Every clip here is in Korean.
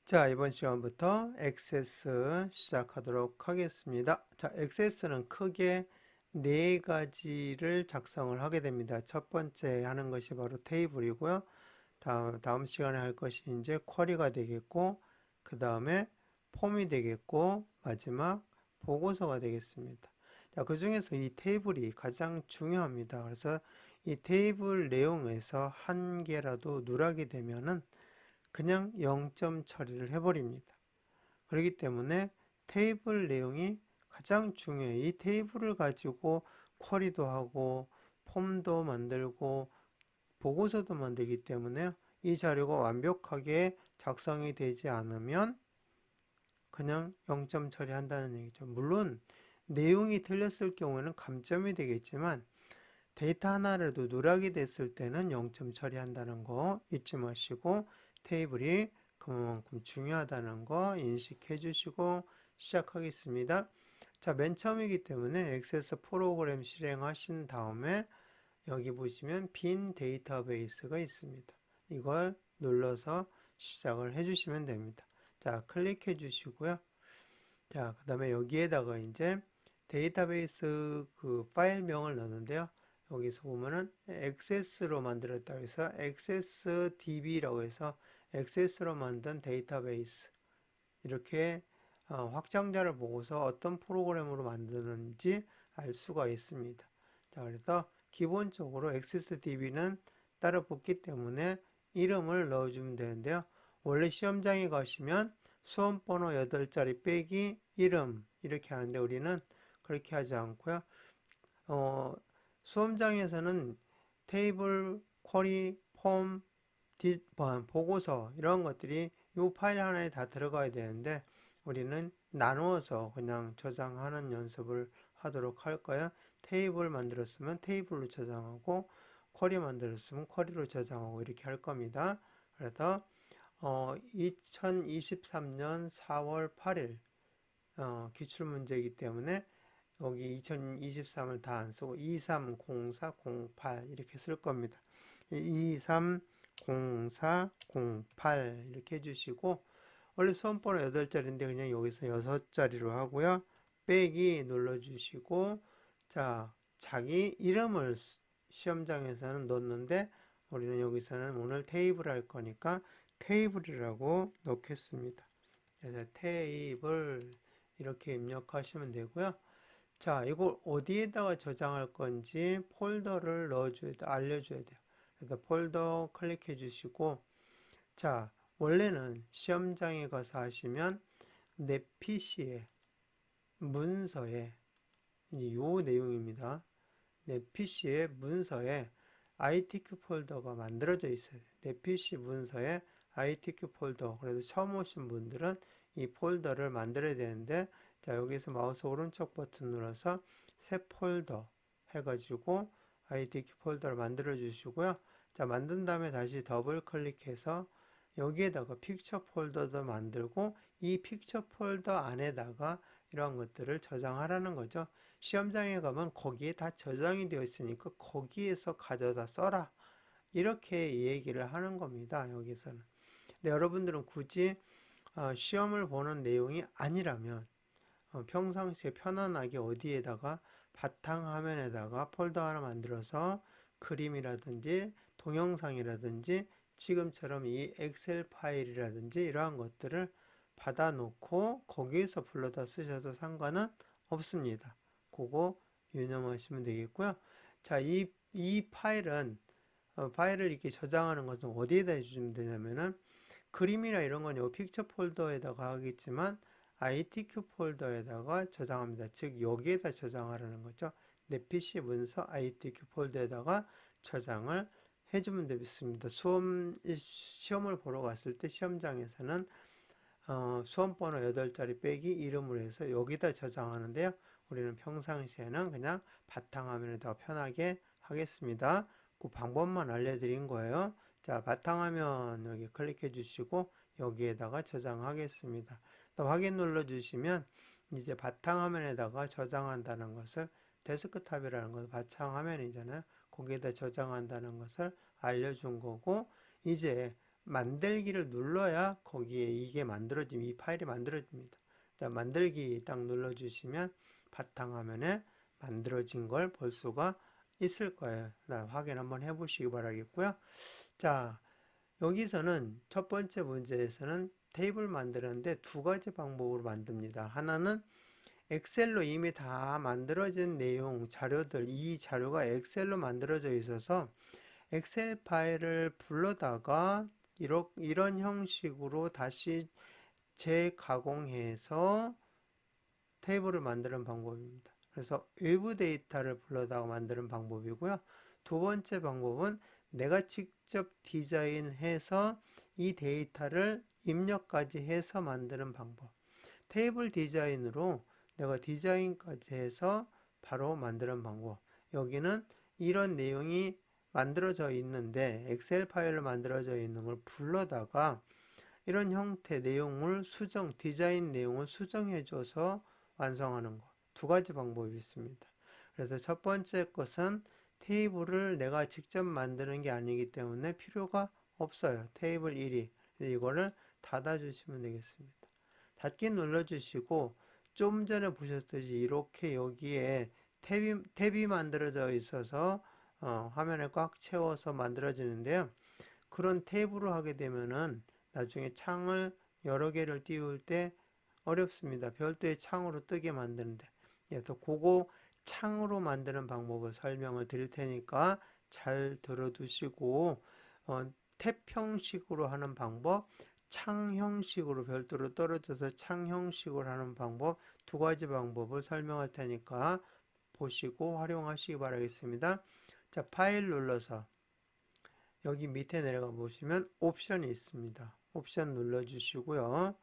자, 이번 시간부터 액세스 시작하도록 하겠습니다. 자, 액세스는 크게 네 가지를 작성을 하게 됩니다. 첫 번째 하는 것이 바로 테이블이고요. 다음 시간에 할 것이 이제 쿼리가 되겠고, 그 다음에 폼이 되겠고, 마지막 보고서가 되겠습니다. 자, 그 중에서 이 테이블이 가장 중요합니다. 그래서 이 테이블 내용에서 한 개라도 누락이 되면은 그냥 0점 처리를 해버립니다. 그렇기 때문에 테이블 내용이 가장 중요해요. 이 테이블을 가지고 쿼리도 하고 폼도 만들고 보고서도 만들기 때문에 이 자료가 완벽하게 작성이 되지 않으면 그냥 0점 처리한다는 얘기죠. 물론 내용이 틀렸을 경우에는 감점이 되겠지만 데이터 하나라도 누락이 됐을 때는 0점 처리한다는 거 잊지 마시고 테이블이 그만큼 중요하다는 거 인식해 주시고 시작하겠습니다. 자, 맨 처음이기 때문에 액세스 프로그램 실행하신 다음에 여기 보시면 빈 데이터베이스가 있습니다. 이걸 눌러서 시작을 해 주시면 됩니다. 자, 클릭해 주시고요. 자, 그 다음에 여기에다가 이제 데이터베이스 그 파일명을 넣는데요. 여기서 보면은 액세스로 만들었다 해서 accessdb라고 해서 액세스로 만든 데이터베이스 이렇게 확장자를 보고서 어떤 프로그램으로 만드는지 알 수가 있습니다. 자, 그래서 기본적으로 accessdb는 따로 붙기 때문에 이름을 넣어주면 되는데요. 원래 시험장에 가시면 수험번호 8자리 빼기 이름 이렇게 하는데 우리는 그렇게 하지 않고요. 수험장에서는 테이블, 쿼리, 폼, 보고서 이런 것들이 이 파일 하나에 다 들어가야 되는데 우리는 나누어서 그냥 저장하는 연습을 하도록 할 거예요. 테이블 만들었으면 테이블로 저장하고 쿼리 만들었으면 쿼리로 저장하고 이렇게 할 겁니다. 그래서 2023년 4월 8일 기출문제이기 때문에 여기 2023을 다 안 쓰고 230408 이렇게 쓸 겁니다. 230408 이렇게 해주시고 원래 수험번호 8자리인데 그냥 여기서 6자리로 하고요. 빼기 눌러주시고 자 자기 이름을 시험장에서는 넣는데 우리는 여기서는 오늘 테이블 할 거니까 테이블이라고 넣겠습니다. 그래서 테이블 이렇게 입력하시면 되고요. 자, 이걸 어디에다가 저장할 건지 폴더를 알려줘야 돼요. 그래서 폴더 클릭해 주시고, 자, 원래는 시험장에 가서 하시면 내 PC에, 문서에, 이제 요 내용입니다. 내 PC의 문서에 ITQ 폴더가 만들어져 있어요. 내 PC 문서에 ITQ 폴더. 그래서 처음 오신 분들은 이 폴더를 만들어야 되는데, 자, 여기서 마우스 오른쪽 버튼 눌러서 새 폴더 해가지고 ITQ 폴더를 만들어 주시고요. 자, 만든 다음에 다시 더블 클릭해서 여기에다가 픽처 폴더도 만들고 이 픽처 폴더 안에다가 이런 것들을 저장하라는 거죠. 시험장에 가면 거기에 다 저장이 되어 있으니까 거기에서 가져다 써라. 이렇게 얘기를 하는 겁니다. 여기서는. 근데 여러분들은 굳이 시험을 보는 내용이 아니라면 평상시에 편안하게 어디에다가 바탕화면에다가 폴더 하나 만들어서 그림이라든지 동영상이라든지 지금처럼 이 엑셀 파일이라든지 이러한 것들을 받아 놓고 거기에서 불러다 쓰셔도 상관은 없습니다. 그거 유념하시면 되겠고요. 자, 이 파일은 파일을 이렇게 저장하는 것은 어디에다 해주시면 되냐면은 그림이나 이런 건 요 픽처 폴더에다가 하겠지만 ITQ 폴더에다가 저장합니다. 즉 여기에다 저장하라는 거죠. 내 PC 문서 ITQ 폴더에다가 저장을 해주면 되겠습니다. 시험을 보러 갔을 때 시험장에서는 수험번호 8자리 빼기 이름으로 해서 여기다 저장하는데요. 우리는 평상시에는 그냥 바탕화면에다 편하게 하겠습니다. 그 방법만 알려드린 거예요. 자, 바탕화면 여기 클릭해 주시고 여기에다가 저장하겠습니다. 또 확인 눌러 주시면 이제 바탕화면에다가 저장한다는 것을 데스크탑이라는 것은 바탕화면이잖아요. 거기에다 저장한다는 것을 알려준 거고 이제 만들기를 눌러야 거기에 이게 이 파일이 만들어집니다. 자, 만들기 딱 눌러주시면 바탕화면에 만들어진 걸 볼 수가 있을 거예요. 확인 한번 해보시기 바라겠고요. 자, 여기서는 첫 번째 문제에서는 테이블 만드는데 두 가지 방법으로 만듭니다. 하나는 엑셀로 이미 다 만들어진 내용, 자료들, 이 자료가 엑셀로 만들어져 있어서 엑셀 파일을 불러다가 이런 형식으로 다시 재가공해서 테이블을 만드는 방법입니다. 그래서 외부 데이터를 불러다가 만드는 방법이고요. 두 번째 방법은 내가 직접 디자인해서 이 데이터를 입력까지 해서 만드는 방법. 테이블 디자인으로 내가 디자인까지 해서 바로 만드는 방법. 여기는 이런 내용이 만들어져 있는데 엑셀 파일로 만들어져 있는 걸 불러다가 이런 형태 내용을 디자인 내용을 수정해줘서 완성하는 것. 두 가지 방법이 있습니다. 그래서 첫 번째 것은 테이블을 내가 직접 만드는 게 아니기 때문에 필요가 없어요. 테이블 1이. 이거를 닫아주시면 되겠습니다. 닫기 눌러주시고 좀 전에 보셨듯이 이렇게 여기에 탭이 만들어져 있어서 화면을 꽉 채워서 만들어지는데요. 그런 탭으로 하게 되면은 나중에 창을 여러 개를 띄울 때 어렵습니다. 별도의 창으로 뜨게 만드는데. 그래서 그거 창으로 만드는 방법을 설명을 드릴 테니까 잘 들어두시고 탭 형식으로 하는 방법, 창 형식으로 별도로 떨어져서 창 형식으로 하는 방법 두 가지 방법을 설명할 테니까 보시고 활용하시기 바라겠습니다. 자, 파일 눌러서 여기 밑에 내려가 보시면 옵션이 있습니다. 옵션 눌러주시고요.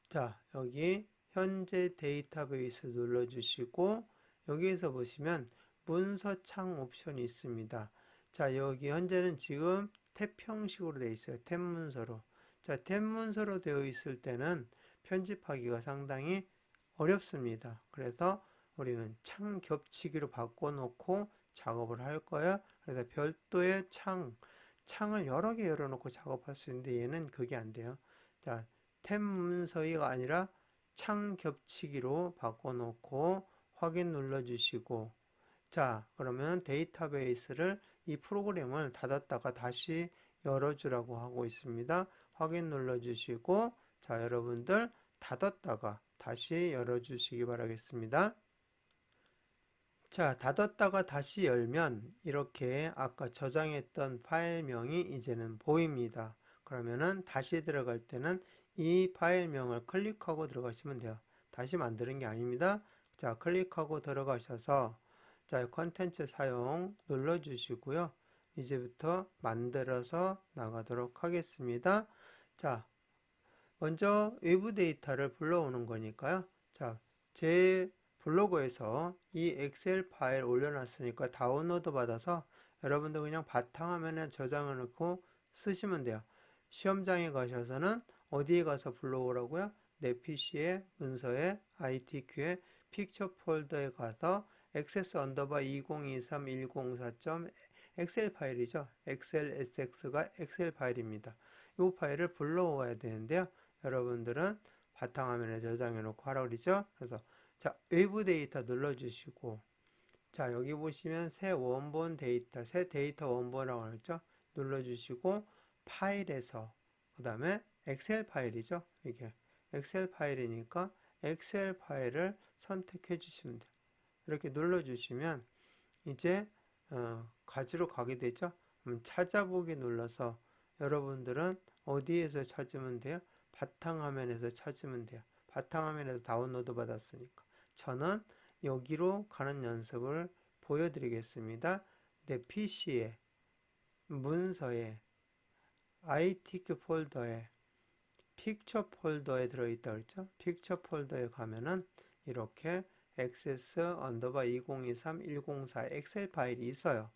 자, 여기 현재 데이터베이스 눌러주시고 여기에서 보시면 문서창 옵션이 있습니다. 자, 여기 현재는 지금 탭 형식으로 되어 있어요. 탭 문서로. 자, 탭 문서로 되어 있을 때는 편집하기가 상당히 어렵습니다. 그래서 우리는 창 겹치기로 바꿔놓고 작업을 할 거예요. 그래서 별도의 창을 여러 개 열어놓고 작업할 수 있는데 얘는 그게 안 돼요. 자, 탭 문서가 아니라 창 겹치기로 바꿔놓고 확인 눌러주시고 자, 그러면 데이터베이스를 이 프로그램을 닫았다가 다시 열어주라고 하고 있습니다. 확인 눌러주시고 자, 여러분들 닫았다가 다시 열어주시기 바라겠습니다. 자, 닫았다가 다시 열면 이렇게 아까 저장했던 파일명이 이제는 보입니다. 그러면은 다시 들어갈 때는 이 파일명을 클릭하고 들어가시면 돼요. 다시 만드는 게 아닙니다. 자, 클릭하고 들어가셔서 자, 컨텐츠 사용 눌러주시고요. 이제부터 만들어서 나가도록 하겠습니다. 자, 먼저 외부 데이터를 불러오는 거니까요. 자, 제 블로그에서 이 엑셀 파일 올려놨으니까 다운로드 받아서 여러분들 그냥 바탕화면에 저장해 놓고 쓰시면 돼요. 시험장에 가셔서는 어디에 가서 불러오라고요? 내 PC에 문서에 ITQ에 픽처 폴더에 가서 access 언더바 2023.104. 엑셀 파일이죠. 엑셀 SX가 엑셀 파일입니다. 이 파일을 불러와야 되는데요. 여러분들은 바탕화면에 저장해 놓고 하라고 그러죠. 그래서 자, 외부 데이터 눌러주시고 자, 여기 보시면 새 원본 데이터, 새 데이터 원본이라고 했죠. 눌러주시고 파일에서 그 다음에 엑셀 파일이죠. 이게 엑셀 파일이니까 엑셀 파일을 선택해 주시면 돼요. 이렇게 눌러주시면 이제 가지로 가게 되죠. 찾아보기 눌러서 여러분들은 어디에서 찾으면 돼요? 바탕화면에서 찾으면 돼요. 바탕화면에서 다운로드 받았으니까. 저는 여기로 가는 연습을 보여드리겠습니다. 내 PC에, 문서에, ITQ 폴더에, 픽처 폴더에 들어있다 그랬죠? 픽처 폴더에 가면은 이렇게 access 언더바 2023.104 엑셀 파일이 있어요.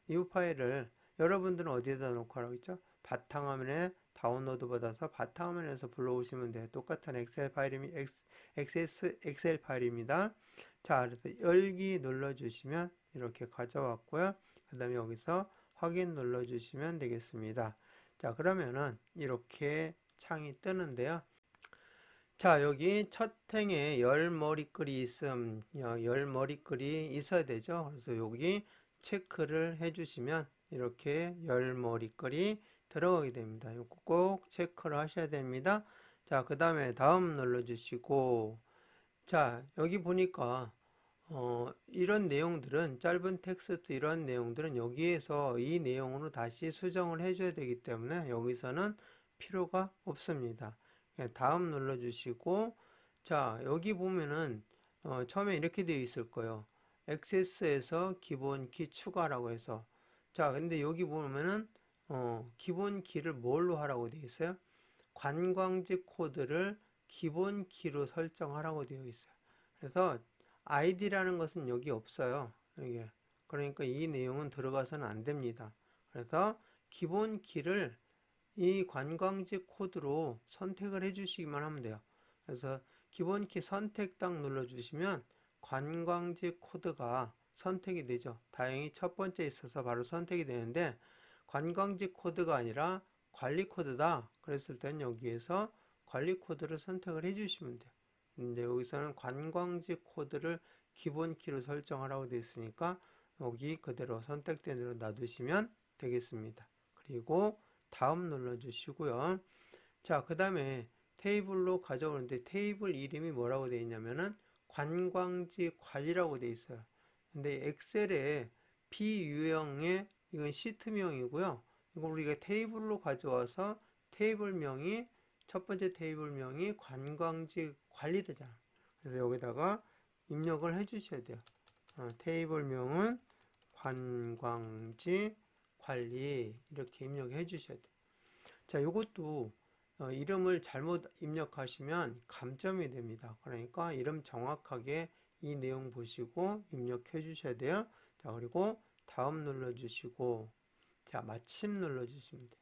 이 파일을 여러분들은 어디에다 놓고 하라고 했죠? 바탕화면에 다운로드 받아서 바탕화면에서 불러오시면 돼요. 똑같은 엑셀 파일입니다. 자, 그래서 열기 눌러주시면 이렇게 가져왔고요. 그 다음에 여기서 확인 눌러주시면 되겠습니다. 자, 그러면은 이렇게 창이 뜨는데요. 자, 여기 첫 행에 열 머리글이 있음, 열 머리글이 있어야 되죠. 그래서 여기 체크를 해주시면 이렇게 열 머리글이 들어가게 됩니다. 이거 꼭 체크를 하셔야 됩니다. 자, 그 다음에 다음 눌러주시고, 자, 여기 보니까 이런 내용들은 짧은 텍스트 이런 내용들은 여기에서 이 내용으로 다시 수정을 해줘야 되기 때문에 여기서는 필요가 없습니다. 그냥 다음 눌러주시고, 자, 여기 보면은 처음에 이렇게 되어 있을 거예요. 액세스에서 기본 키 추가라고 해서, 자, 근데 여기 보면은 기본 키를 뭘로 하라고 되어 있어요? 관광지 코드를 기본 키로 설정하라고 되어 있어요. 그래서 id라는 것은 여기 없어요. 이게. 그러니까 이 내용은 들어가서는 안 됩니다. 그래서 기본 키를 이 관광지 코드로 선택을 해 주시기만 하면 돼요. 그래서 기본 키 선택 딱 눌러 주시면 관광지 코드가 선택이 되죠. 다행히 첫 번째 있어서 바로 선택이 되는데, 관광지 코드가 아니라 관리 코드다 그랬을 땐 여기에서 관리 코드를 선택을 해 주시면 돼요. 근데 여기서는 관광지 코드를 기본 키로 설정하라고 되어 있으니까 여기 그대로 선택된 대로 놔두시면 되겠습니다. 그리고 다음 눌러 주시고요. 자, 그 다음에 테이블로 가져오는데 테이블 이름이 뭐라고 되어 있냐면은 관광지 관리라고 되어 있어요. 근데 엑셀에 비유형의 이건 시트명이고요. 이걸 우리가 테이블로 가져와서 테이블명이 첫 번째 테이블명이 관광지 관리되잖아. 그래서 여기다가 입력을 해 주셔야 돼요. 테이블명은 관광지 관리 이렇게 입력해 주셔야 돼요. 자, 이것도 이름을 잘못 입력하시면 감점이 됩니다. 그러니까 이름 정확하게 이 내용 보시고 입력해 주셔야 돼요. 자, 그리고 다음 눌러 주시고, 자, 마침 눌러 주시면 돼요.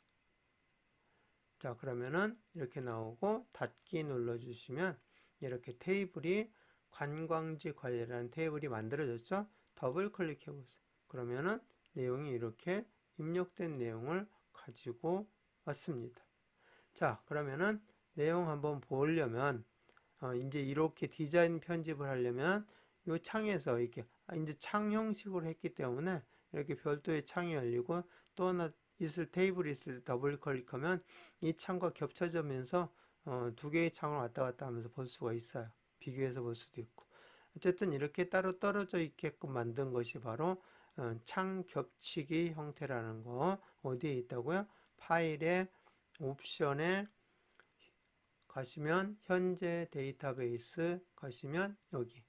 자, 그러면은 이렇게 나오고 닫기 눌러 주시면 이렇게 테이블이 관광지 관리라는 테이블이 만들어졌죠. 더블 클릭해 보세요. 그러면은 내용이 이렇게 입력된 내용을 가지고 왔습니다. 자, 그러면은 내용 한번 보려면 이제 이렇게 디자인 편집을 하려면 이 창에서 이렇게 이제 창 형식으로 했기 때문에 이렇게 별도의 창이 열리고, 또 하나 있을 테이블이 있을 때 더블 클릭하면 이 창과 겹쳐지면서 두 개의 창을 왔다 갔다 하면서 볼 수가 있어요. 비교해서 볼 수도 있고. 어쨌든 이렇게 따로 떨어져 있게끔 만든 것이 바로 창 겹치기 형태라는 거. 어디에 있다고요? 파일에 옵션에 가시면 현재 데이터베이스 가시면 여기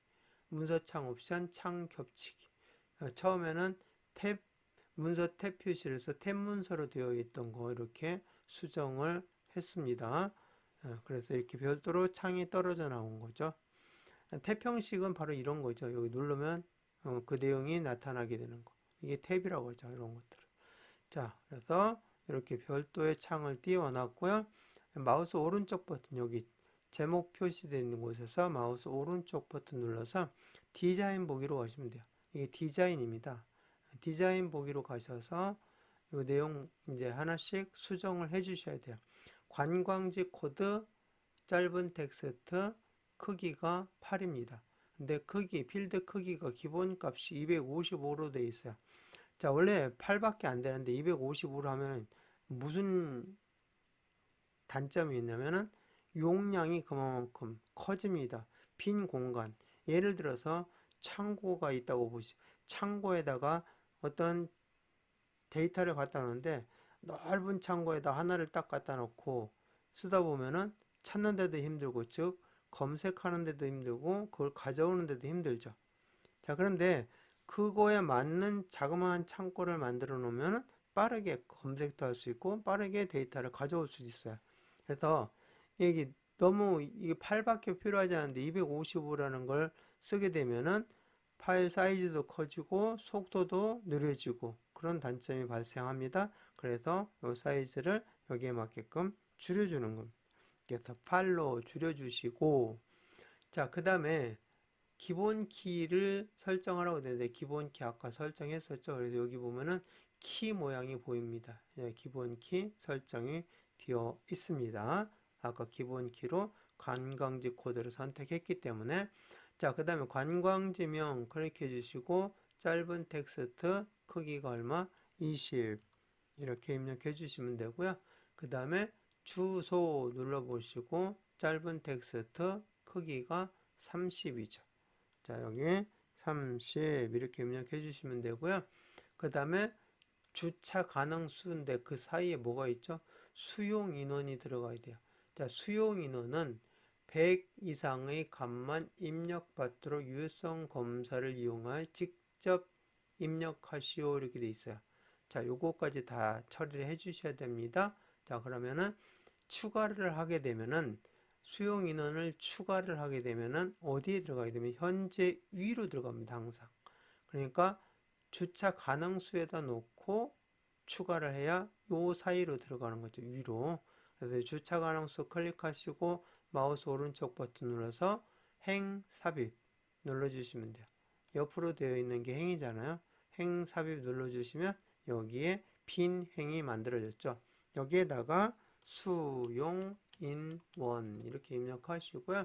문서창 옵션 창 겹치기. 처음에는 탭 문서 탭 표시를 해서 탭 문서로 되어 있던 거 이렇게 수정을 했습니다. 그래서 이렇게 별도로 창이 떨어져 나온 거죠. 탭 형식은 바로 이런 거죠. 여기 누르면 그 내용이 나타나게 되는 거. 이게 탭이라고 하죠. 이런 것들. 자, 그래서 이렇게 별도의 창을 띄워 놨고요. 마우스 오른쪽 버튼 여기 제목 표시되어 있는 곳에서 마우스 오른쪽 버튼 눌러서 디자인 보기로 가시면 돼요. 이게 디자인입니다. 디자인 보기로 가셔서 이 내용 이제 하나씩 수정을 해 주셔야 돼요. 관광지 코드 짧은 텍스트 크기가 8입니다. 근데 필드 크기가 기본값이 255로 되어 있어요. 자, 원래 8밖에 안 되는데 255로 하면 무슨 단점이 있냐면은 용량이 그만큼 커집니다. 빈 공간. 예를 들어서 창고가 있다고 창고에다가 어떤 데이터를 갖다 놓는데 넓은 창고에다 하나를 딱 갖다 놓고 쓰다 보면은 찾는데도 힘들고, 즉 검색하는데도 힘들고 그걸 가져오는데도 힘들죠. 자, 그런데 그거에 맞는 자그마한 창고를 만들어 놓으면 빠르게 검색도 할 수 있고 빠르게 데이터를 가져올 수 있어요. 그래서 이게 너무 이게 8밖에 필요하지 않은데 255라는 걸 쓰게 되면은 파일 사이즈도 커지고 속도도 느려지고 그런 단점이 발생합니다. 그래서 이 사이즈를 여기에 맞게끔 줄여주는 겁니다. 그래서 8로 줄여주시고, 자, 그 다음에 기본 키를 설정하라고 되는데 기본 키 아까 설정했었죠. 그래서 여기 보면은 키 모양이 보입니다. 기본 키 설정이 되어 있습니다. 아까 기본 키로 관광지 코드를 선택했기 때문에 자, 그 다음에 관광지명 클릭해 주시고 짧은 텍스트 크기가 얼마? 20 이렇게 입력해 주시면 되고요. 그 다음에 주소 눌러보시고 짧은 텍스트 크기가 30이죠. 자, 여기 30 이렇게 입력해 주시면 되고요. 그 다음에 주차 가능 수인데 그 사이에 뭐가 있죠? 수용 인원이 들어가야 돼요. 자, 수용 인원은 100 이상의 값만 입력받도록 유효성 검사를 이용하여 직접 입력하시오 이렇게 돼 있어요. 자, 요거까지 다 처리를 해 주셔야 됩니다. 자, 그러면은 추가를 하게 되면은 수용 인원을 추가를 하게 되면은 어디에 들어가게 되면 현재 위로 들어갑니다. 항상. 그러니까 주차 가능수에다 놓고 추가를 해야 요 사이로 들어가는 거죠. 위로. 그래서 주차 가능수 클릭하시고 마우스 오른쪽 버튼 눌러서 행 삽입 눌러주시면 돼요. 옆으로 되어 있는 게 행이잖아요. 행 삽입 눌러주시면 여기에 빈 행이 만들어졌죠. 여기에다가 수용 인원 이렇게 입력하시고요.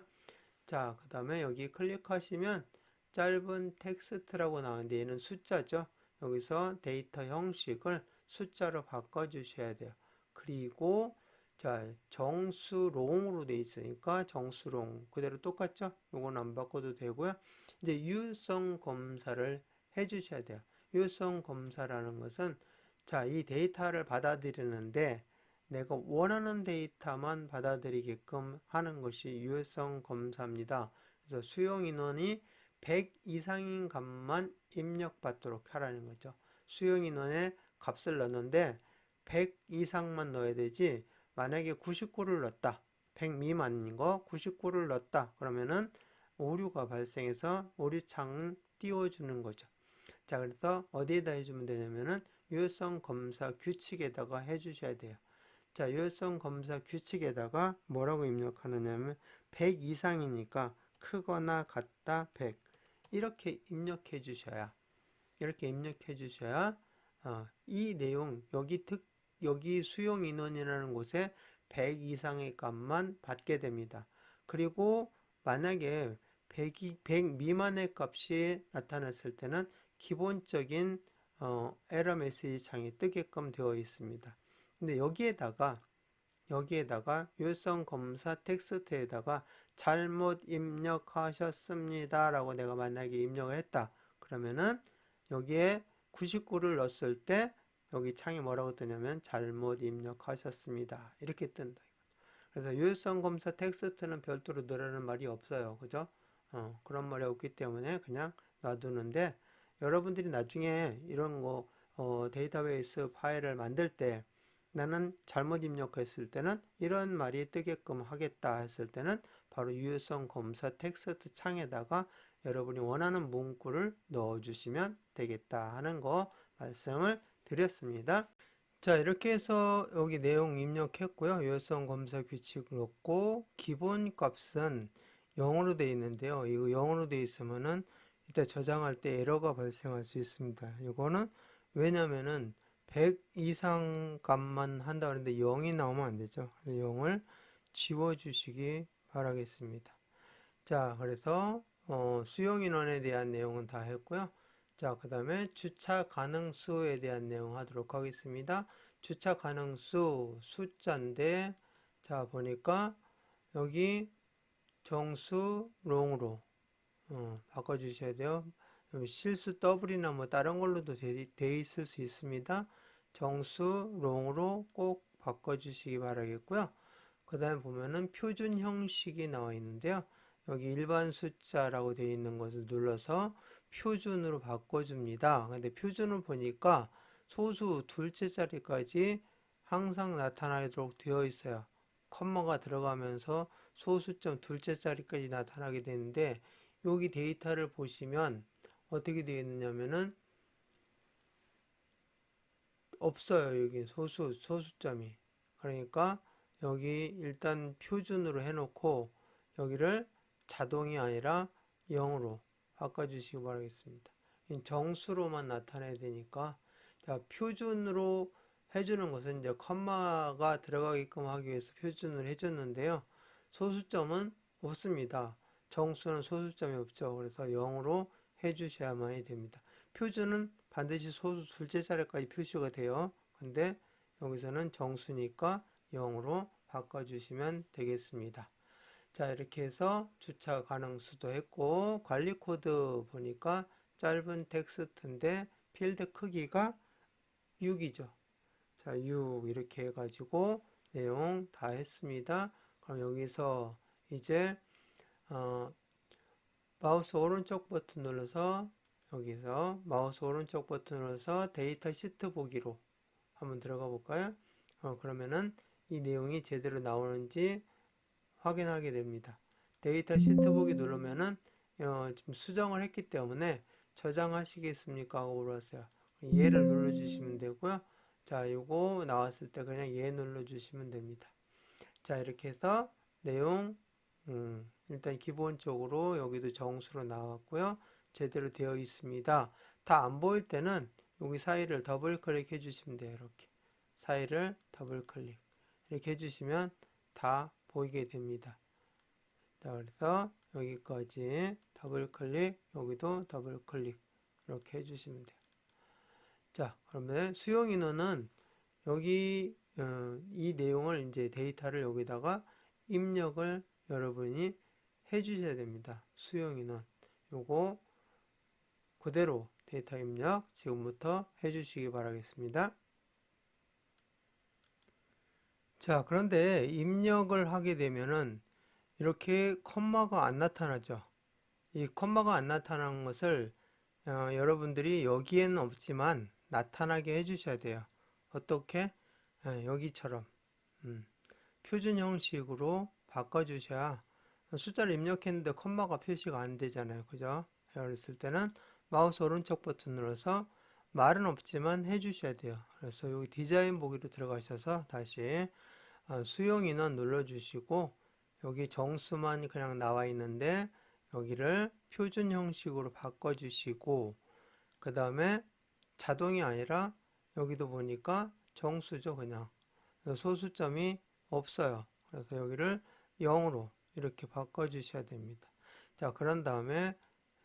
자, 그 다음에 여기 클릭하시면 짧은 텍스트라고 나오는데 얘는 숫자죠. 여기서 데이터 형식을 숫자로 바꿔주셔야 돼요. 그리고 자, 정수롱으로 돼 있으니까 정수롱 그대로 똑같죠? 요건 안 바꿔도 되고요. 이제 유효성 검사를 해주셔야 돼요. 유효성 검사라는 것은 자, 이 데이터를 받아들이는데 내가 원하는 데이터만 받아들이게끔 하는 것이 유효성 검사입니다. 그래서 수용 인원이 100 이상인 값만 입력받도록 하라는 거죠. 수용 인원의 값을 넣는데 100 이상만 넣어야 되지 만약에 99를 넣었다. 100 미만인 거 99를 넣었다. 그러면은 오류가 발생해서 오류창을 띄워주는 거죠. 자, 그래서 어디에다 해주면 되냐면은 유효성 검사 규칙에다가 해주셔야 돼요. 자, 유효성 검사 규칙에다가 뭐라고 입력하느냐면 100 이상이니까 크거나 같다 100 이렇게 입력해 주셔야 이 내용 여기 수용 인원이라는 곳에 100 이상의 값만 받게 됩니다. 그리고 만약에 100 미만의 값이 나타났을 때는 기본적인 에러 메시지 창이 뜨게끔 되어 있습니다. 근데 여기에다가 유효성 검사 텍스트에다가 잘못 입력하셨습니다 라고 내가 만약에 입력을 했다 그러면은 여기에 99를 넣었을 때 여기 창이 뭐라고 뜨냐면 잘못 입력하셨습니다 이렇게 뜬다. 그래서 유효성 검사 텍스트는 별도로 넣으라는 말이 없어요. 그죠? 그런 말이 없기 때문에 그냥 놔두는데 여러분들이 나중에 이런 거 데이터베이스 파일을 만들 때 나는 잘못 입력했을 때는 이런 말이 뜨게끔 하겠다 했을 때는 바로 유효성 검사 텍스트 창에다가 여러분이 원하는 문구를 넣어주시면 되겠다 하는 거 말씀을 드렸습니다. 자, 이렇게 해서 여기 내용 입력했고요. 유효성 검사 규칙을 넣고 기본 값은 0으로 되어 있는데요. 이거 0으로 되어 있으면은 이따 저장할 때 에러가 발생할 수 있습니다. 이거는 왜냐면은 100 이상 값만 한다 그러는데 0이 나오면 안 되죠. 0을 지워 주시기 바라겠습니다. 자, 그래서 수용 인원에 대한 내용은 다 했고요. 자, 그 다음에 주차 가능수에 대한 내용 하도록 하겠습니다. 주차 가능수 숫자인데 자, 보니까 여기 정수 롱으로 바꿔주셔야 돼요. 실수 더블이나 뭐 다른 걸로도 돼 있을 수 있습니다. 정수 롱으로 꼭 바꿔주시기 바라겠고요. 그 다음에 보면은 표준 형식이 나와 있는데요. 여기 일반 숫자라고 되어 있는 것을 눌러서 표준으로 바꿔줍니다. 근데 표준을 보니까 소수 둘째 자리까지 항상 나타나도록 되어 있어요. 컴마가 들어가면서 소수점 둘째 자리까지 나타나게 되는데 여기 데이터를 보시면 어떻게 되어 있느냐면은 없어요. 여기 소수점이. 그러니까 여기 일단 표준으로 해놓고 여기를 자동이 아니라 0으로 바꿔주시기 바라겠습니다. 정수로만 나타내야 되니까 자, 표준으로 해주는 것은 이제 컴마가 들어가게끔 하기 위해서 표준을 해줬는데요. 소수점은 없습니다. 정수는 소수점이 없죠. 그래서 0으로 해주셔야만이 됩니다. 표준은 반드시 소수 둘째 자리까지 표시가 돼요. 근데 여기서는 정수니까 0으로 바꿔주시면 되겠습니다. 자, 이렇게 해서 주차 가능 수도했고, 관리 코드 보니까 짧은 텍스트인데 필드 크기가 6이죠. 자, 6 이렇게 해가지고 내용 다 했습니다. 그럼 여기서 이제 마우스 오른쪽 버튼 눌러서 여기서 마우스 오른쪽 버튼 눌러서 데이터 시트 보기로 한번 들어가 볼까요? 그러면은 이 내용이 제대로 나오는지 확인하게 됩니다. 데이터 시트 보기 누르면은 지금 수정을 했기 때문에 저장하시겠습니까? 하고 물어봤어요. 얘를 눌러주시면 되고요. 자, 요거 나왔을 때 그냥 얘 눌러주시면 됩니다. 자, 이렇게 해서 내용 일단 기본적으로 여기도 정수로 나왔고요. 제대로 되어 있습니다. 다 안 보일 때는 여기 사이를 더블 클릭해 주시면 돼요. 이렇게 사이를 더블 클릭 이렇게 해주시면 다 보이게 됩니다. 자, 그래서 여기까지 더블 클릭, 여기도 더블 클릭 이렇게 해주시면 돼요. 자, 그러면 수용 인원은 여기 이 내용을 이제 데이터를 여기다가 입력을 여러분이 해주셔야 됩니다. 수용 인원 요거 그대로 데이터 입력 지금부터 해주시기 바라겠습니다. 자, 그런데 입력을 하게 되면은 이렇게 컴마가 안 나타나죠. 이 컴마가 안 나타나는 것을 여러분들이 여기에는 없지만 나타나게 해주셔야 돼요. 어떻게? 여기처럼 표준 형식으로 바꿔주셔야 숫자를 입력했는데 컴마가 표시가 안 되잖아요. 그죠? 그랬을 때는 마우스 오른쪽 버튼 눌러서 말은 없지만 해주셔야 돼요. 그래서 여기 디자인 보기로 들어가셔서 다시 수용 인원 눌러주시고 여기 정수만 그냥 나와 있는데 여기를 표준 형식으로 바꿔주시고 그 다음에 자동이 아니라 여기도 보니까 정수죠. 그냥 소수점이 없어요. 그래서 여기를 0으로 이렇게 바꿔주셔야 됩니다. 자, 그런 다음에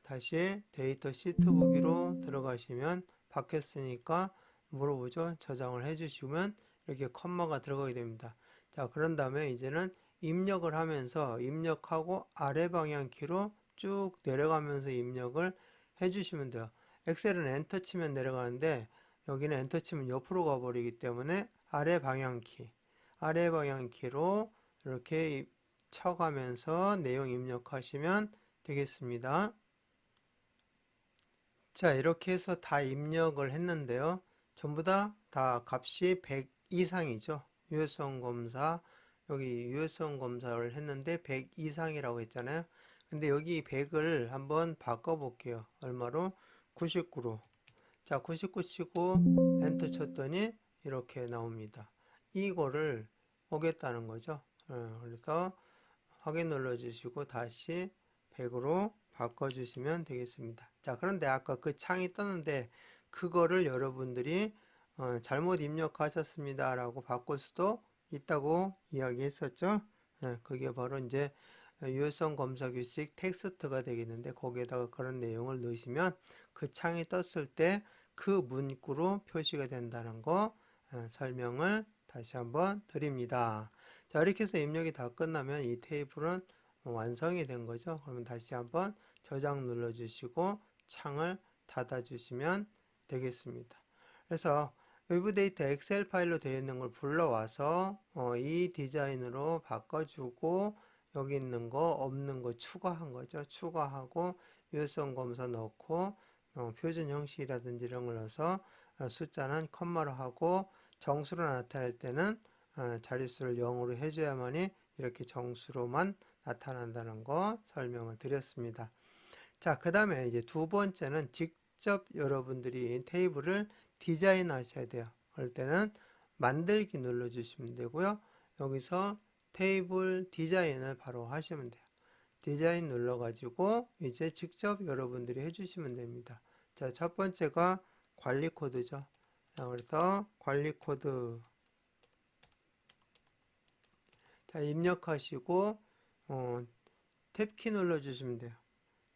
다시 데이터 시트 보기로 들어가시면 바뀌었으니까 물어보죠. 저장을 해주시면 이렇게 컴마가 들어가게 됩니다. 자, 그런 다음에 이제는 입력을 하면서 입력하고 아래 방향 키로 쭉 내려가면서 입력을 해주시면 돼요. 엑셀은 엔터 치면 내려가는데 여기는 엔터 치면 옆으로 가버리기 때문에 아래 방향 키로 이렇게 쳐가면서 내용 입력하시면 되겠습니다. 자, 이렇게 해서 다 입력을 했는데요. 전부 다 값이 100 이상이죠. 유효성 검사, 여기 유효성 검사를 했는데 100 이상이라고 했잖아요. 근데 여기 100을 한번 바꿔볼게요. 얼마로? 99로. 자, 99 치고 엔터 쳤더니 이렇게 나옵니다. 이거를 오겠다는 거죠. 그래서 확인 눌러주시고 다시 100으로 바꿔주시면 되겠습니다. 자, 그런데 아까 그 창이 떴는데 그거를 여러분들이 잘못 입력하셨습니다 라고 바꿀 수도 있다고 이야기했었죠. 그게 바로 이제 유효성 검사 규칙 텍스트가 되겠는데 거기에다가 그런 내용을 넣으시면 그 창이 떴을 때 그 문구로 표시가 된다는 거 설명을 다시 한번 드립니다. 자, 이렇게 해서 입력이 다 끝나면 이 테이블은 완성이 된 거죠. 그러면 다시 한번 저장 눌러주시고 창을 닫아주시면 되겠습니다. 그래서 외부 데이터 엑셀 파일로 되어 있는 걸 불러와서 이 디자인으로 바꿔주고 여기 있는 거 없는 거 추가한 거죠. 추가하고 유효성 검사 넣고 표준 형식이라든지 이런 걸 넣어서 숫자는 컴마로 하고 정수로 나타낼 때는 자릿수를 0으로 해줘야만이 이렇게 정수로만 나타난다는 거 설명을 드렸습니다. 자, 그 다음에 이제 두 번째는 직접 여러분들이 테이블을 디자인 하셔야 돼요. 그럴 때는 만들기 눌러주시면 되고요. 여기서 테이블 디자인을 바로 하시면 돼요. 디자인 눌러가지고 이제 직접 여러분들이 해주시면 됩니다. 자, 첫 번째가 관리 코드죠. 자, 그래서 관리 코드 자, 입력하시고 탭키 눌러주시면 돼요.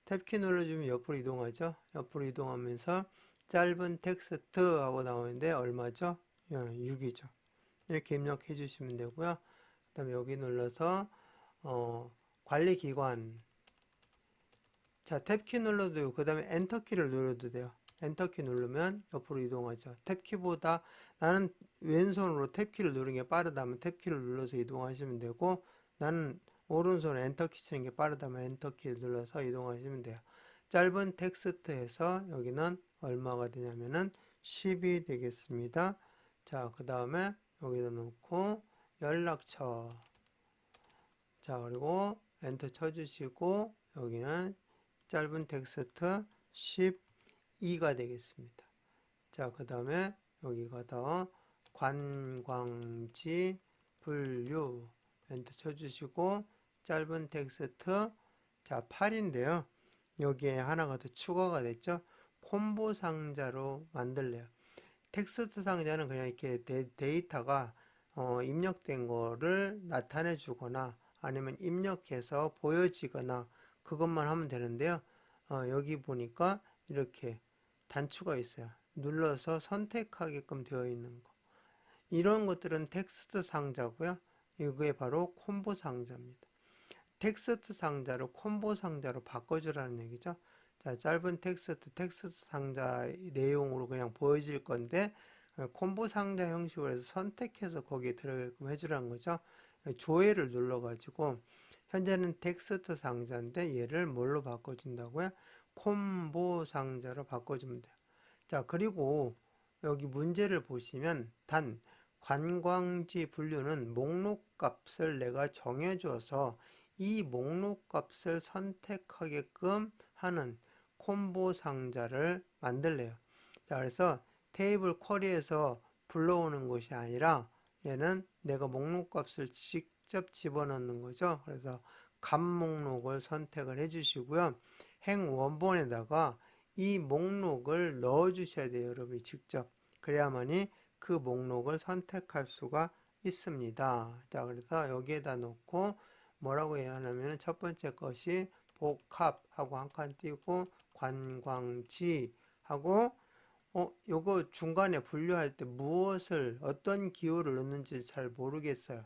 탭키 눌러주면 옆으로 이동하죠. 옆으로 이동하면서 짧은 텍스트 하고 나오는데 얼마죠? 6이죠. 이렇게 입력해 주시면 되고요. 그 다음에 여기 눌러서 관리기관 자, 탭키 눌러도 되고 그 다음에 엔터키를 눌러도 돼요. 엔터키 누르면 옆으로 이동하죠. 탭키보다 나는 왼손으로 탭키를 누르는 게 빠르다면 탭키를 눌러서 이동하시면 되고 나는 오른손에 엔터키 치는 게 빠르다면 엔터키를 눌러서 이동하시면 돼요. 짧은 텍스트에서 여기는 얼마가 되냐면은 10이 되겠습니다. 자, 그 다음에 여기다 놓고 연락처 자, 그리고 엔터 쳐주시고 여기는 짧은 텍스트 12가 되겠습니다. 자, 그 다음에 여기가 더 관광지 분류 엔터 쳐주시고 짧은 텍스트 자 8인데요. 여기에 하나가 더 추가가 됐죠. 콤보 상자로 만들래요. 텍스트 상자는 그냥 이렇게 데이터가 입력된 거를 나타내 주거나 아니면 입력해서 보여지거나 그것만 하면 되는데요. 여기 보니까 이렇게 단추가 있어요. 눌러서 선택하게끔 되어 있는 거. 이런 것들은 텍스트 상자고요. 이게 바로 콤보 상자입니다. 텍스트 상자를 콤보 상자로 바꿔주라는 얘기죠. 자, 짧은 텍스트 상자 내용으로 그냥 보여질 건데 콤보 상자 형식으로 해서 선택해서 거기에 들어가게끔 해주라는 거죠. 조회를 눌러가지고 현재는 텍스트 상자인데 얘를 뭘로 바꿔준다고요? 콤보 상자로 바꿔주면 돼요. 자, 그리고 여기 문제를 보시면 단 관광지 분류는 목록 값을 내가 정해줘서 이 목록 값을 선택하게끔 하는 콤보 상자를 만들래요. 자, 그래서 테이블 쿼리에서 불러오는 것이 아니라 얘는 내가 목록 값을 직접 집어넣는 거죠. 그래서 값 목록을 선택을 해 주시고요. 행 원본에다가 이 목록을 넣어 주셔야 돼요. 여러분이 직접. 그래야만이 그 목록을 선택할 수가 있습니다. 자, 그래서 여기에다 놓고 뭐라고 해야 하냐면 첫 번째 것이 복합하고 한 칸 띄고 관광지 하고 요거 중간에 분류할 때 무엇을 어떤 기호를 넣는지 잘 모르겠어요.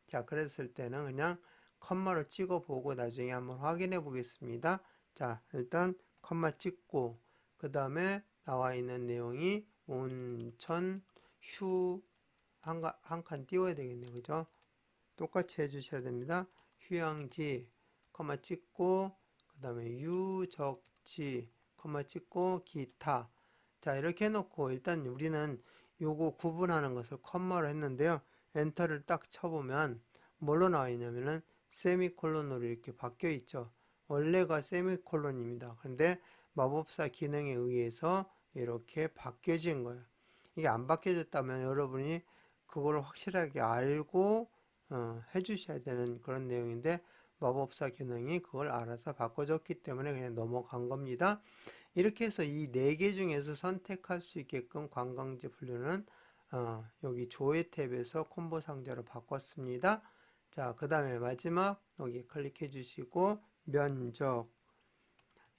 자, 그랬을 때는 그냥 컴마로 찍어 보고 나중에 한번 확인해 보겠습니다. 자, 일단 컴마 찍고 그 다음에 나와 있는 내용이 온천 휴 한 칸 띄워야 되겠네요. 그죠? 똑같이 해주셔야 됩니다. 휴양지 컴마 찍고 그 다음에 유적지 컴마 찍고 기타 자 이렇게 해놓고 일단 우리는 요거 구분하는 것을 컴마로 했는데요. 엔터를 딱 쳐보면 뭘로 나와 있냐면은 세미콜론으로 이렇게 바뀌어 있죠. 원래가 세미콜론입니다. 근데 마법사 기능에 의해서 이렇게 바뀌어진 거예요. 이게 안 바뀌어졌다면 여러분이 그걸 확실하게 알고 해주셔야 되는 그런 내용인데 마법사 기능이 그걸 알아서 바꿔줬기 때문에 그냥 넘어간 겁니다. 이렇게 해서 이 4개 중에서 선택할 수 있게끔 관광지 분류는 여기 조회 탭에서 콤보 상자로 바꿨습니다. 자, 그 다음에 마지막 여기 클릭해 주시고 면적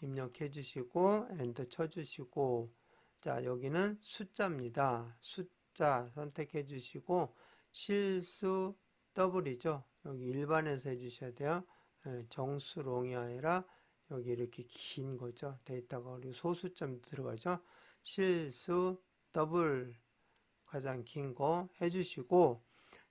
입력해 주시고 엔터 쳐 주시고 자, 여기는 숫자입니다. 숫자 선택해 주시고 실수 더블이죠. 여기 일반에서 해주셔야 돼요. 정수롱이 아니라 여기 이렇게 긴 거죠. 데이터가 그리고 소수점 들어가죠. 실수 더블 가장 긴 거 해주시고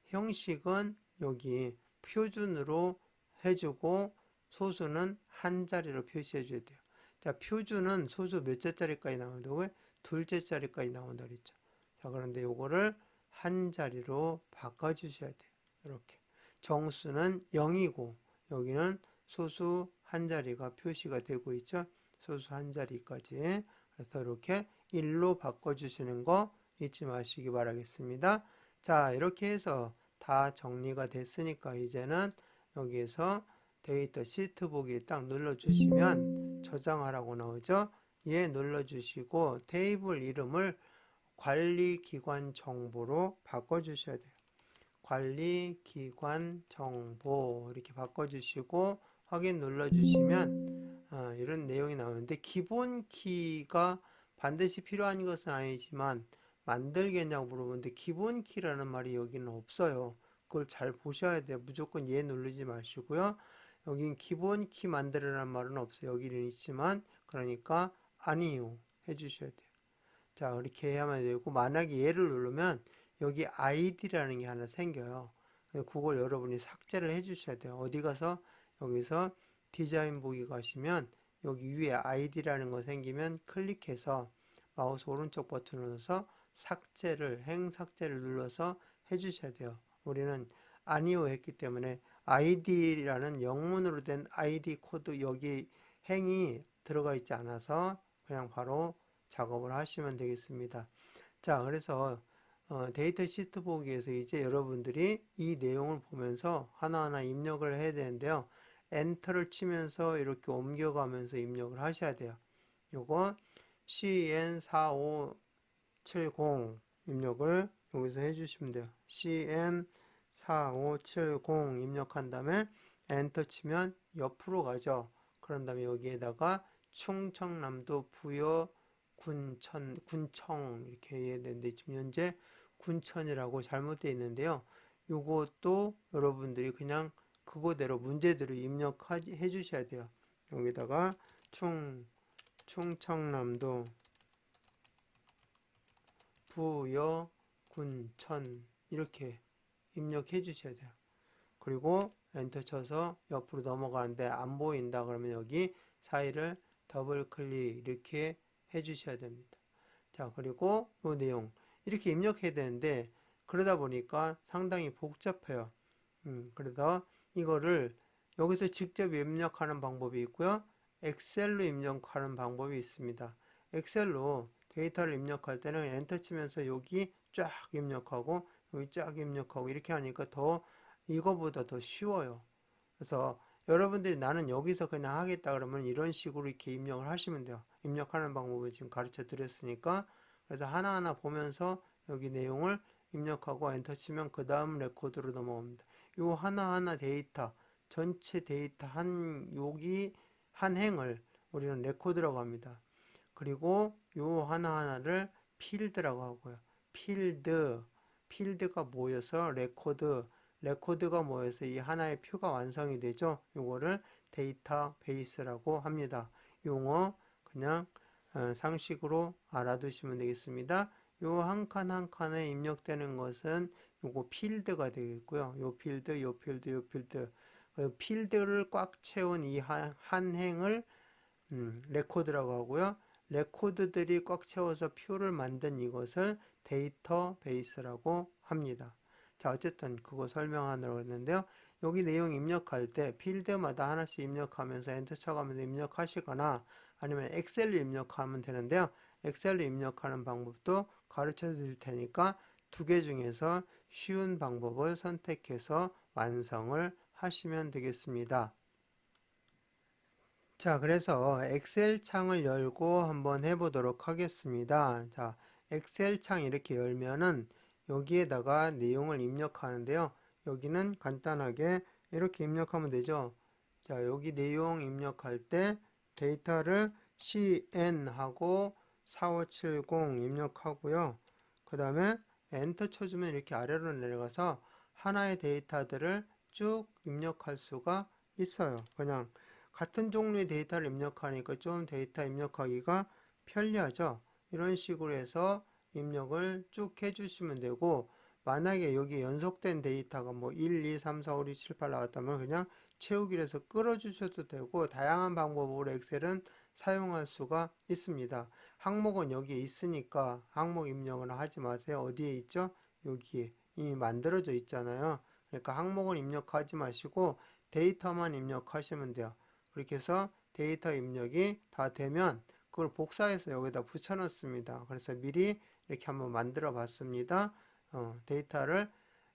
형식은 여기 표준으로 해주고 소수는 한 자리로 표시해 줘야 돼요. 자, 표준은 소수 몇 자리까지 나온다고요? 둘째 자리까지 나온다 그랬죠. 자, 그런데 요거를 한 자리로 바꿔 주셔야 돼요. 이렇게 정수는 0이고 여기는 소수 한 자리가 표시가 되고 있죠. 소수 한 자리까지 그래서 이렇게 1로 바꿔주시는 거 잊지 마시기 바라겠습니다. 자, 이렇게 해서 다 정리가 됐으니까 이제는 여기에서 데이터 시트 보기 딱 눌러주시면 저장하라고 나오죠. 얘 눌러주시고 테이블 이름을 관리기관 정보로 바꿔주셔야 돼요. 관리기관 정보 이렇게 바꿔주시고 확인 눌러주시면 이런 내용이 나오는데, 기본 키가 반드시 필요한 것은 아니지만 만들겠냐고 물어보는데 기본 키라는 말이 여기는 없어요. 그걸 잘 보셔야 돼요. 무조건 예 누르지 마시고요. 여긴 기본 키 만들으라는 말은 없어요. 여기는 있지만, 그러니까 아니요 해주셔야 돼요. 자, 이렇게 해야만 되고, 만약에 얘를 누르면 여기 아이디라는 게 하나 생겨요. 그걸 여러분이 삭제를 해 주셔야 돼요. 어디 가서 여기서 디자인 보기 가시면 여기 위에 아이디라는 거 생기면 클릭해서 마우스 오른쪽 버튼을 눌러서 행 삭제를 눌러서 해 주셔야 돼요. 우리는 아니요 했기 때문에 아이디라는 영문으로 된 아이디 코드 여기 행이 들어가 있지 않아서 그냥 바로 작업을 하시면 되겠습니다. 자, 그래서 데이터 시트 보기에서 이제 여러분들이 이 내용을 보면서 하나하나 입력을 해야 되는데요. 엔터를 치면서 이렇게 옮겨가면서 입력을 하셔야 돼요. 요거 CN4570 입력을 여기서 해주시면 돼요. CN4570 입력한 다음에 엔터 치면 옆으로 가죠. 그런 다음에 여기에다가 충청남도 부여 군청 이렇게 해야 되는데 지금 현재 군천이라고 잘못되어 있는데요. 요것도 여러분들이 그냥 그거대로 문제대로 입력해 주셔야 돼요. 여기다가 충청남도 부여 군천 이렇게 입력해 주셔야 돼요. 그리고 엔터 쳐서 옆으로 넘어가는데 안 보인다 그러면 여기 사이를 더블 클릭 이렇게 해 주셔야 됩니다. 자, 그리고 이 내용 이렇게 입력해야 되는데 그러다 보니까 상당히 복잡해요. 그래서 이거를 여기서 직접 입력하는 방법이 있고요. 엑셀로 입력하는 방법이 있습니다. 엑셀로 데이터를 입력할 때는 엔터 치면서 여기 쫙 입력하고 여기 쫙 입력하고 이렇게 하니까 이거보다 더 쉬워요. 그래서 여러분들이 나는 여기서 그냥 하겠다 그러면 이런 식으로 이렇게 입력을 하시면 돼요. 입력하는 방법을 지금 가르쳐 드렸으니까. 그래서 하나하나 보면서 여기 내용을 입력하고 엔터 치면 그 다음 레코드로 넘어옵니다. 요 하나하나 데이터, 전체 데이터 여기 한 행을 우리는 레코드라고 합니다. 그리고 요 하나하나를 필드라고 하고요. 필드가 모여서 레코드가 모여서 이 하나의 표가 완성이 되죠. 요거를 데이터베이스라고 합니다. 용어 그냥 상식으로 알아두시면 되겠습니다. 요 한 칸 한 칸에 입력되는 것은 요거 필드가 되겠고요. 요 필드, 요 필드, 요 필드. 필드를 꽉 채운 이 한 행을 레코드라고 하고요. 레코드들이 꽉 채워서 표를 만든 이것을 데이터베이스라고 합니다. 자, 어쨌든 그거 설명하려고 했는데요. 여기 내용 입력할 때 필드마다 하나씩 입력하면서 엔터 쳐가면서 입력하시거나 아니면 엑셀로 입력하면 되는데요. 엑셀로 입력하는 방법도 가르쳐 드릴 테니까 두 개 중에서 쉬운 방법을 선택해서 완성을 하시면 되겠습니다. 자, 그래서 엑셀 창을 열고 한번 해보도록 하겠습니다. 자, 엑셀 창 이렇게 열면은 여기에다가 내용을 입력하는데요. 여기는 간단하게 이렇게 입력하면 되죠. 자, 여기 내용 입력할 때 데이터를 CN하고 4570 입력하고요. 그 다음에 엔터 쳐주면 이렇게 아래로 내려가서 하나의 데이터들을 쭉 입력할 수가 있어요. 그냥 같은 종류의 데이터를 입력하니까 좀 데이터 입력하기가 편리하죠. 이런 식으로 해서 입력을 쭉 해주시면 되고, 만약에 여기 연속된 데이터가 뭐 1, 2, 3, 4, 5, 6, 7, 8 나왔다면 그냥 채우기를 해서 끌어주셔도 되고, 다양한 방법으로 엑셀은 사용할 수가 있습니다. 항목은 여기에 있으니까 항목 입력은 하지 마세요. 어디에 있죠? 여기에 이미 만들어져 있잖아요. 그러니까 항목은 입력하지 마시고 데이터만 입력하시면 돼요. 그렇게 해서 데이터 입력이 다 되면 그걸 복사해서 여기다 붙여 넣습니다. 그래서 미리 이렇게 한번 만들어 봤습니다. 데이터를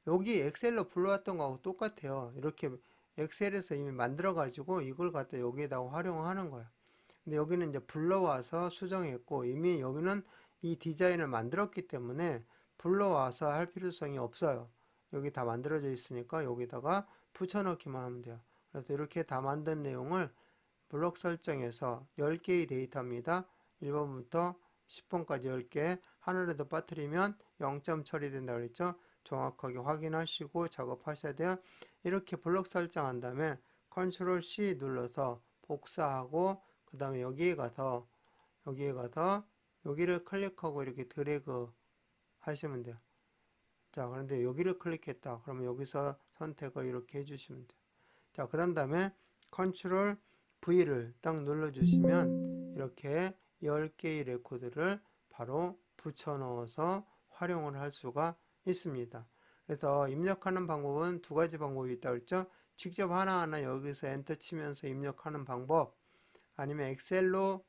여기 엑셀로 불러왔던 거하고 똑같아요. 이렇게 엑셀에서 이미 만들어 가지고 이걸 갖다 여기에다가 활용하는 거예요. 근데 여기는 이제 불러와서 수정했고, 이미 여기는 이 디자인을 만들었기 때문에 불러와서 할 필요성이 없어요. 여기 다 만들어져 있으니까 여기다가 붙여넣기만 하면 돼요. 그래서 이렇게 다 만든 내용을 블록 설정에서 10개의 데이터입니다. 1번부터 10번까지 10개 하늘에도 빠뜨리면 0점 처리된다 그랬죠. 정확하게 확인하시고 작업하셔야 돼요. 이렇게 블록 설정한 다음에 컨트롤 C 눌러서 복사하고 그 다음에 여기에 가서 여기를 클릭하고 이렇게 드래그 하시면 돼요. 자, 그런데 여기를 클릭했다. 그러면 여기서 선택을 이렇게 해주시면 돼요. 자, 그런 다음에 컨트롤 V를 딱 눌러주시면 이렇게 10개의 레코드를 바로 붙여 넣어서 활용을 할 수가 있습니다. 그래서 입력하는 방법은 두 가지 방법이 있다고 했죠. 직접 하나하나 여기서 엔터 치면서 입력하는 방법, 아니면 엑셀로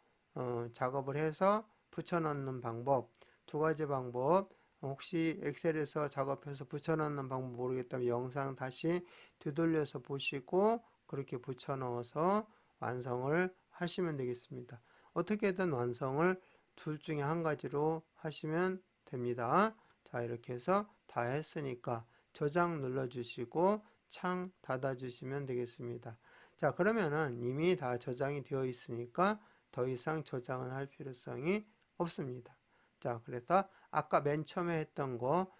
작업을 해서 붙여 넣는 방법, 두 가지 방법. 혹시 엑셀에서 작업해서 붙여 넣는 방법 모르겠다면 영상 다시 되돌려서 보시고 그렇게 붙여 넣어서 완성을 하시면 되겠습니다. 어떻게든 완성을 둘 중에 한 가지로 하시면 됩니다. 자, 이렇게 해서 다 했으니까 저장 눌러주시고 창 닫아주시면 되겠습니다. 자, 그러면은 이미 다 저장이 되어 있으니까 더 이상 저장은 할 필요성이 없습니다. 자, 그래서 아까 맨 처음에 했던 거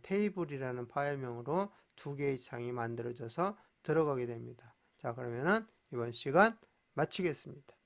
테이블이라는 파일명으로 두 개의 창이 만들어져서 들어가게 됩니다. 자, 그러면은 이번 시간 마치겠습니다.